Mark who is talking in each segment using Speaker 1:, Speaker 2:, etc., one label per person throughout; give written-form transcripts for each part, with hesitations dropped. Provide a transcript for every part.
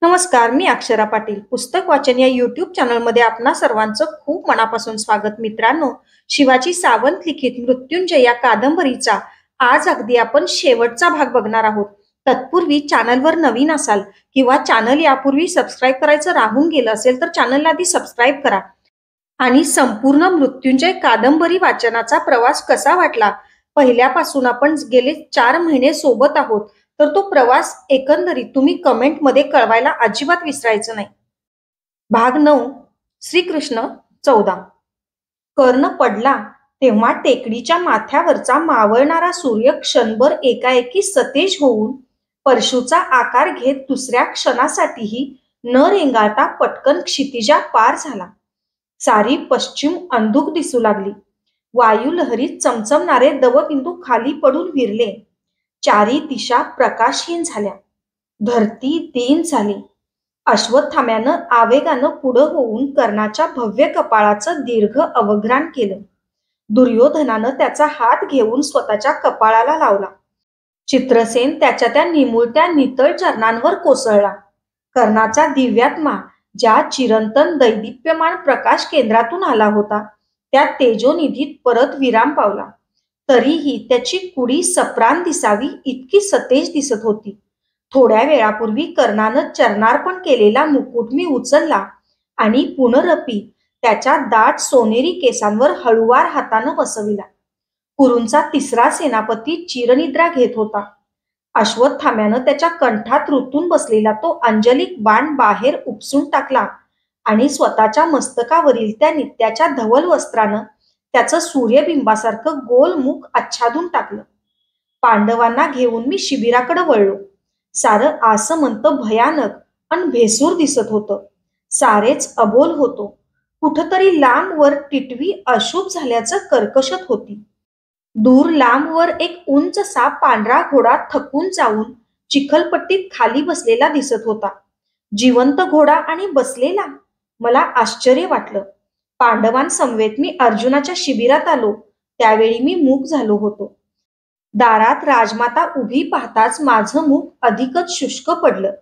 Speaker 1: नमस्कार, मी अक्षरा पाटील. पुस्तक वाचन या यूट्यूब चॅनलमध्ये आपणा सर्वांचं खूप मनापासून स्वागत. मित्रांनो, शिवाजी सावंत लिखित मृत्युंजय या कादंबरीचा आज अगदी आपण शेवटचा भाग बघणार आहोत. तत्पूर्वी चॅनलवर नवीन असाल किंवा चॅनल यापूर्वी सबस्क्राईब करायचं राहून गेलं असेल तर चॅनलला आधी सबस्क्राईब करा आणि संपूर्ण मृत्युंजय कादंबरी वाचनाचा प्रवास कसा वाटला, पहिल्यापासून आपण गेले 4 महिने सोबत आहोत, तर तो प्रवास एकंदरीत तुम्ही कमेंटमध्ये कळवायला अजिबात विसरायचं नाही. भाग 9. श्रीकृष्ण 14. कर्ण पडला तेव्हा टेकडीच्या माथ्यावरचा मावळणारा सूर्य क्षणभर एकाएकी सतेज होऊन परशुचा आकार घेत दुसऱ्या क्षणासाठीही न रेंगाळता पटकन क्षितिजा पार झाला. सारी पश्चिम अंधुक दिसू लागली. वायू लहरीत चमचमणारे दवबिंदू खाली पडून विरले. चारी दिशा प्रकाशहीन झाल्या. धरती दीन झाली. अश्वत्थाम्यानं आवेगानं पुढं होऊन कर्णाच्या भव्य कपाळाचं दीर्घ अवघ्राण केलं. दुर्योधनानं त्याचा हात घेऊन स्वतःच्या कपाळाला लावला. चित्रसेन त्याच्या त्या निमुळत्या नितळ चरणांवर कोसळला. कर्णाचा दिव्यात्मा ज्या चिरंतन दैदिप्यमान प्रकाश केंद्रातून आला होता त्या तेजोनिधीत परत विराम पावला. तरीही त्याची कुडी सप्राण दिसावी इतकी सतेज दिसत होती. थोड्या वेळापूर्वी कर्णानं चरणार्पण केलेला मुकुट मी उचलला आणि पुनरपी त्याच्या दाट सोनेरी केसांवर हळुवार हातानं बसविला. कुरूंचा 3रा सेनापती चिरनिद्रा घेत होता. अश्वत्थाम्यानं त्याच्या कंठात रुतून बसलेला तो अंजलिक बाण बाहेर उपसून टाकला आणि स्वतःच्या मस्तकावरील त्या नित्याच्या धवल वस्त्रानं त्याचं सूर्यबिंबासारखं गोल मुख आच्छादून टाकलं. पांडवांना घेऊन मी शिबिराकडे वळलो. सारं आसमंत भयानक अन भेसूर दिसत होतं. सारेच अबोल होतो. कुठतरी लांबवर टिटवी अशुभ झाल्याचं कर्कशत होती. दूर लांबवर एक उंचसा पांढरा घोडा थकून जाऊन चिखलपट्टीत खाली बसलेला दिसत होता. जिवंत घोडा आणि बसलेला? मला आश्चर्य वाटलं. पांडवांसमवेत मी अर्जुनाच्या शिबिरात आलो त्यावेळी मी मूक झालो होतो. दारात राजमाता उभी पाहताच माझं मुख अधिकच शुष्क पडलं.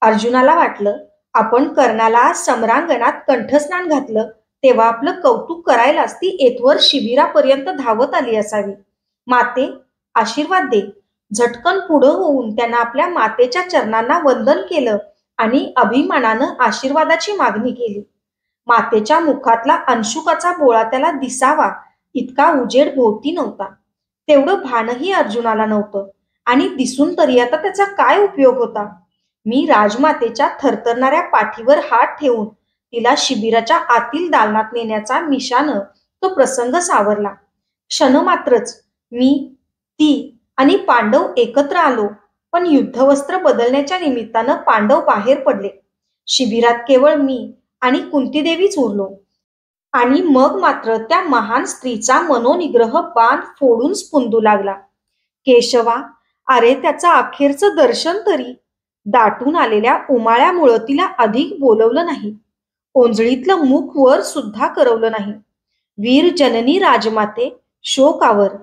Speaker 1: अर्जुनाला वाटलं आपण कर्णाला सम्रांगणात कंठस्नान घातलं तेव्हा आपलं कौतुक करायलाच ती एथवर शिबिरापर्यंत धावत आली असावी. माते, आशीर्वाद दे. झटकन पुढं होऊन त्यानं आपल्या मातेच्या चरणांना वंदन केलं आणि अभिमानानं आशीर्वादाची मागणी केली. मातेच्या मुखातला अंशुकाचा बोळा त्याला दिसावा इतका उजेड भोवती नव्हता. तेवढं भानही अर्जुनाला नव्हतं आणि दिसून तरी आता त्याचा काय उपयोग होता. मी राजमातेच्या थरथरणाऱ्या पाठीवर हात ठेवून तिला शिबिराच्या आतील दालनात नेण्याचा मिशानं तो प्रसंग सावरला. क्षणमात्रच मी, ती आणि पांडव एकत्र आलो, पण युद्धवस्त्र बदलण्याच्या निमित्तानं पांडव बाहेर पडले. शिबिरात केवळ मी आणि कुंतीदेवीच उरलो. आणि मग मात्र त्या महान स्त्रीचा मनोनिग्रह बांध फोडून स्फुंदू लागला. केशवा, अरे त्याचं अखेरचं दर्शन तरी. दाटून आलेल्या उमाळ्यामुळं तिला अधिक बोलवलं नाही. ओंजळीतलं मुख वर सुद्धा करवलं नाही. वीर जननी राजमाते, शोकावर.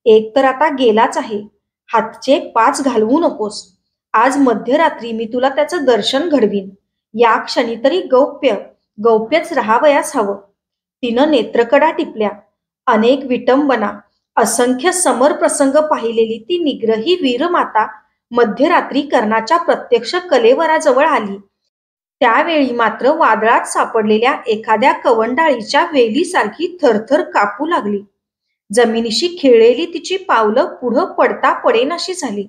Speaker 1: एक तर आता गेलाच आहे. हातचे 5 घालवू नकोस. आज मध्यरात्री मी तुला त्याचं दर्शन घडवीन. या क्षणी तरी गौप्यच राहावयास हवं. तिनं नेत्रकडा टिपल्या. अनेक विटंबना, असंख्य समर प्रसंग पाहिलेली ती निग्रही वीरमाता मध्यरात्री कर्णाच्या प्रत्यक्ष कलेवराजवळ आली. त्यावेळी मात्र वादळात सापडलेल्या एखाद्या कवंडाळीच्या वेलीसारखी थरथर कापू लागली. जमिनीशी खिळलेली तिची पावलं पुढं पडता पडेनाशी झाली.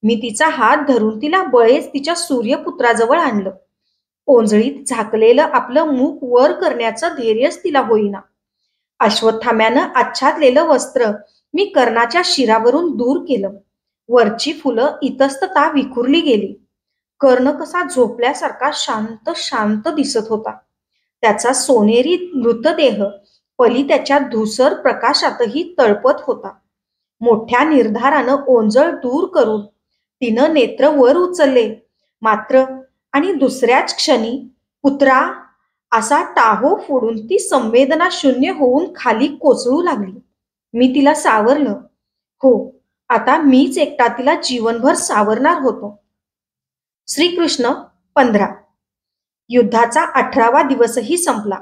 Speaker 1: मी तिचा हात धरून तिला बळेच तिच्या सूर्यपुत्राजवळ आणलं. ओंजळीत झाकलेलं आपलं मुख वर करण्याचं धैर्यच तिला होईना. अश्वत्थाम्यानं आच्छादलेलं वस्त्र मी कर्णाच्या शिरावरून दूर केलं. वरची फुलं इतस्तता विखुरली गेली. कर्ण कसा झोपल्यासारखा शांत शांत दिसत होता. त्याचा सोनेरी मृतदेह पली त्याच्या धुसर प्रकाशातही तळपत होता. मोठ्या निर्धारानं ओंजळ दूर करून तिनं नेत्र वर उचलले. मात्र आणि दुसऱ्याच क्षणी पुत्रा असा टाहो फोडून ती संवेदना शून्य होऊन खाली कोसळू लागली. मी तिला सावरलं. हो, आता मीच एकटा तिला जीवनभर सावरणार होतो. श्रीकृष्ण 15. युद्धाचा 18वा दिवसही संपला.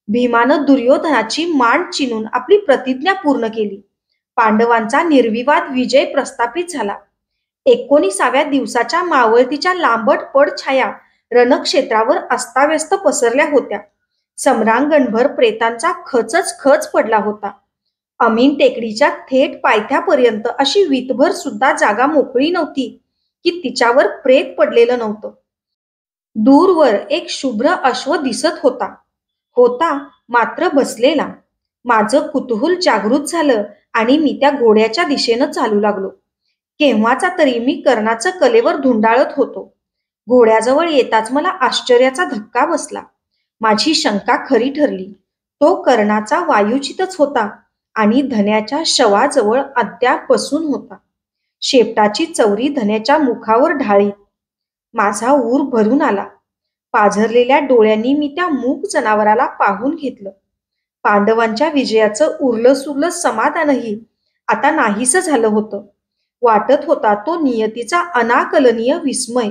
Speaker 1: भीमानं दुर्योधनाची मान चिनून आपली प्रतिज्ञा पूर्ण केली. पांडवांचा निर्विवाद विजय प्रस्थापित झाला. 19व्या दिवसाच्या मावळतीच्या लांबट पडछाया रणक्षेत्रावर अस्ताव्यस्त पसरल्या होत्या. सम्रांगणभर प्रेतांचा खचच खच पडला होता. अमीन टेकडीच्या थेट पायथ्यापर्यंत अशी वीतभर सुद्धा जागा मोकळी नव्हती की तिच्यावर प्रेत पडलेलं नव्हतं. दूरवर एक शुभ्र अश्व दिसत होता. होता मात्र बसलेला. माझं कुतूहल जागृत झालं आणि मी त्या घोड्याच्या दिशेनं चालू लागलो. केव्हाचा तरी मी कर्णाचं कलेवर धुंडाळत होतो. घोड्याजवळ येताच मला आश्चर्याचा धक्का बसला. माझी शंका खरी ठरली. तो कर्णाचा वायुचितच होता आणि धन्याच्या शवाजवळ अद्याप बसून होता. शेपटाची चवरी धन्याच्या मुखावर ढाळीत. माझा ऊर भरून आला. पाझरलेल्या डोळ्यांनी मी त्या मूक जनावराला पाहून घेतलं. पांडवांच्या विजयाचं उरलं सुरलं समाधानही आता नाहीसं झालं होतं. वाटत होता तो नियतीचा अनाकलनीय विस्मय.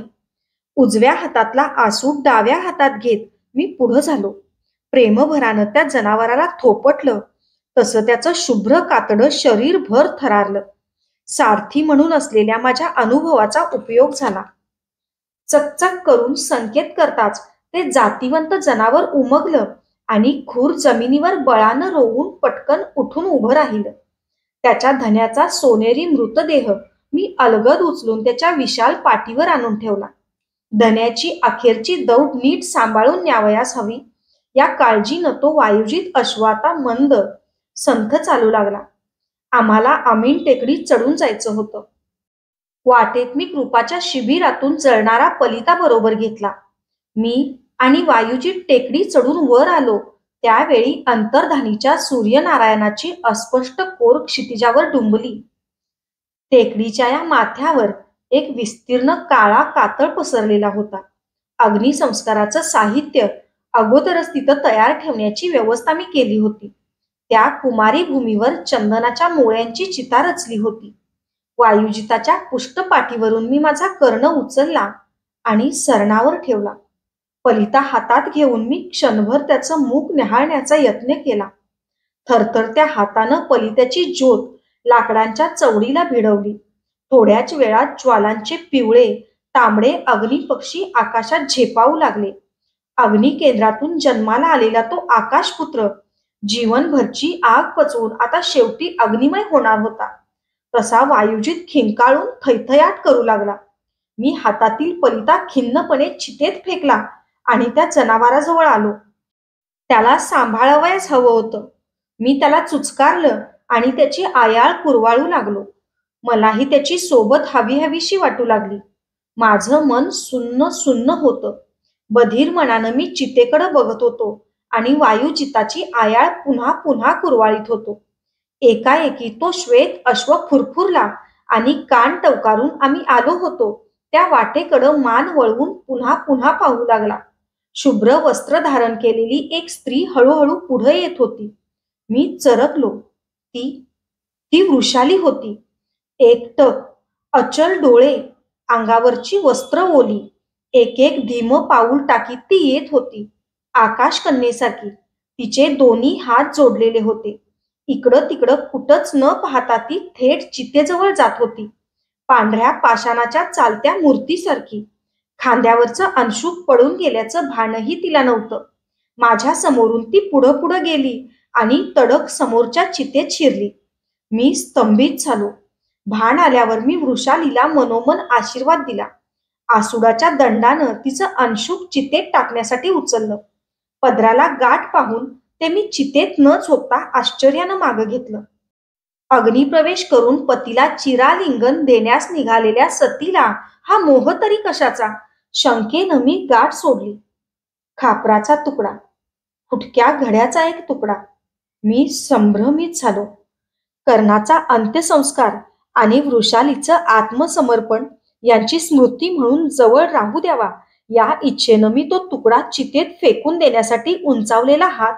Speaker 1: उजव्या हातातला आसूड डाव्या हातात घेत मी पुढं झालो. प्रेमभरानं त्या जनावराला थोपटलं तसं त्याचं शुभ्र कातडं शरीरभर थरारलं. सारथी म्हणून असलेल्या माझ्या अनुभवाचा उपयोग झाला. चकचक करून संकेत करताच ते जातिवंत जनावर उमगलं आणि खूर जमिनीवर बळानं रोवून पटकन उठून उभं राहिलं. त्याच्या धन्याचा सोनेरी मृतदेह मी अलगद उचलून त्याच्या विशाल पाठीवर आणून ठेवला. धन्याची अखेरची दौड नीट सांभाळून न्यावयास हवी या काळजीनं तो वायुजित अश्वाता मंद संथ चालू लागला. आम्हाला अमीन टेकडी चढून जायचं होतं. वाटेत मी कृपाच्या शिबिरातून जळणारा पलिता बरोबर घेतला. मी आणि वायुजित टेकडी चढून वर आलो त्यावेळी अंतर्धानीच्या सूर्यनारायणाची अस्पष्ट कोर क्षितिजावर डुंबली. टेकडीच्या या माथ्यावर एक विस्तीर्ण काळा कातळ पसरलेला होता. अग्निसंस्काराचं साहित्य अगोदरच तिथं तयार ठेवण्याची व्यवस्था मी केली होती. त्या कुमारी भूमीवर चंदनाच्या मोळ्यांची चिता रचली होती. वायुजिताच्या पुष्टपाठीवरून मी माझा कर्ण उचलला आणि सरणावर ठेवला. पलिता हातात घेऊन मी क्षणभर त्याचं मुख न्याहाळण्याचा यत्न केला. थरथरत्या हातानं पलित्याची ज्योत लाकडांच्या चवडीला भिडवली. थोड्याच वेळात ज्वालांचे पिवळे तांबडे अग्निपक्षी आकाशात झेपावू लागले. अग्निकेंद्रातून जन्माला आलेला तो आकाशपुत्र जीवनभरची आग पचवून आता शेवटी अग्निमय होणार होता. तसा वायुजित खिंकाळून थैथयाट करू लागला. मी हातातील पलिता खिन्नपणे चितेत फेकला आणि त्या जनावराजवळ आलो. त्याला सांभाळावयास हवं होतं. मी त्याला चुचकारलं आणि त्याची आयाळ कुरवाळू लागलो. मलाही त्याची सोबत हवी हवीशी वाटू लागली. माझं मन सुन्न सुन्न होतं. बधीर मनानं मी चितेकडे बघत होतो आणि वायुजिताची आयाळ पुन्हा पुन्हा कुरवाळीत होतो. एकाएकी तो श्वेत अश्व फुरफुरला आणि कान टवकारून आम्ही आलो होतो त्या वाटेकडं मान वळवून पुन्हा पुन्हा पाहू लागला. शुभ्र वस्त्र धारण केलेली एक स्त्री हळूहळू पुढे येत होती. मी चरकलो. ती वृषाली होती. एकटक, अचल डोळे, अंगावरची वस्त्र ओली. एक एक धीमं पाऊल टाकीत ती येत होती. आकाशकन्येसारखी. तिचे दोन्ही हात जोडलेले होते. इकडं तिकडं कुठंच न पाहता ती थेट चितेजवळ जात होती. पांढऱ्या पाषाणाच्या चालत्या मूर्तीसारखी. खांद्यावरचं अंशुक पडून गेल्याचं भानही तिला नव्हतं. माझ्या समोरून ती पुढं पुढं गेली आणि तडक समोरच्या चितेत शिरली. मी स्तंभित झालो. भान आल्यावर मी वृषालीला मनोमन आशीर्वाद दिला. आसुडाच्या दंडानं तिचं अंशुक चितेत टाकण्यासाठी उचललं. पदराला गाठ पाहून ते मी चितेत न झोपता आश्चर्यानं मागं घेतलं. अग्निप्रवेश करून पतीला चिरालिंगन देण्यास निघालेल्या सतीला हा मोह तरी कशाचा? शंकेनं मी गाठ सोडली. खापराचा तुकडा, फुटक्या घड्याचा एक तुकडा. मी संभ्रमित झालो. कर्णाचा अंत्यसंस्कार आणि वृषालीचं आत्मसमर्पण यांची स्मृती म्हणून जवळ राहू द्यावा या इच्छेनं मी तो तुकडा चितेत फेकून देण्यासाठी उंचावलेला हात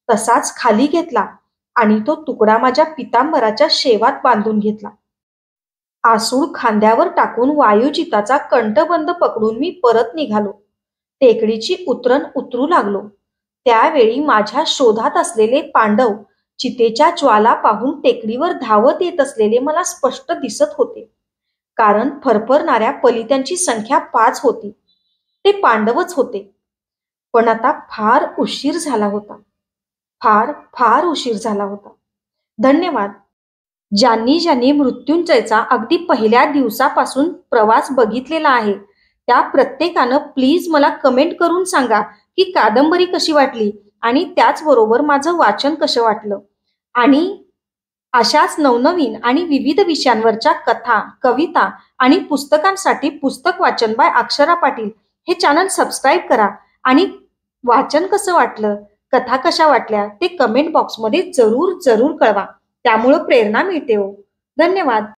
Speaker 1: तसाच खाली घेतला आणि तो तुकडा माझ्या पितांबराच्या शेवात बांधून घेतला. आसूड खांद्यावर टाकून वायुजिताचा कंठबंद पकडून मी परत निघालो. टेकडीची उतरण उतरू लागलो. त्यावेळी माझ्या शोधात असलेले पांडव चितेच्या ज्वाला पाहून टेकडीवर धावत येत असलेले मला स्पष्ट दिसत होते. कारण फरफरणाऱ्या पलित्यांची संख्या 5 होती. ते पांडवच होते. पण आता फार उशीर झाला होता. फार फार उशीर झाला होता. धन्यवाद. ज्यांनी ज्यांनी मृत्युंजयचा अगदी पहिल्या दिवसापासून प्रवास बघितलेला आहे, त्या प्रत्येकानं प्लीज मला कमेंट करून सांगा की कादंबरी कशी वाटली आणि त्याचबरोबर माझं वाचन कसं वाटलं. आणि अशाच नवनवीन आणि विविध विषयांवरच्या कथा, कविता आणि पुस्तकांसाठी पुस्तक वाचन बाय अक्षरा पाटील हे चॅनल सबस्क्राईब करा आणि वाचन कसं वाटलं, कथा कशा वाटल्या ते कमेंट बॉक्समध्ये जरूर जरूर कळवा. त्यामुळं प्रेरणा मिळते हो. धन्यवाद.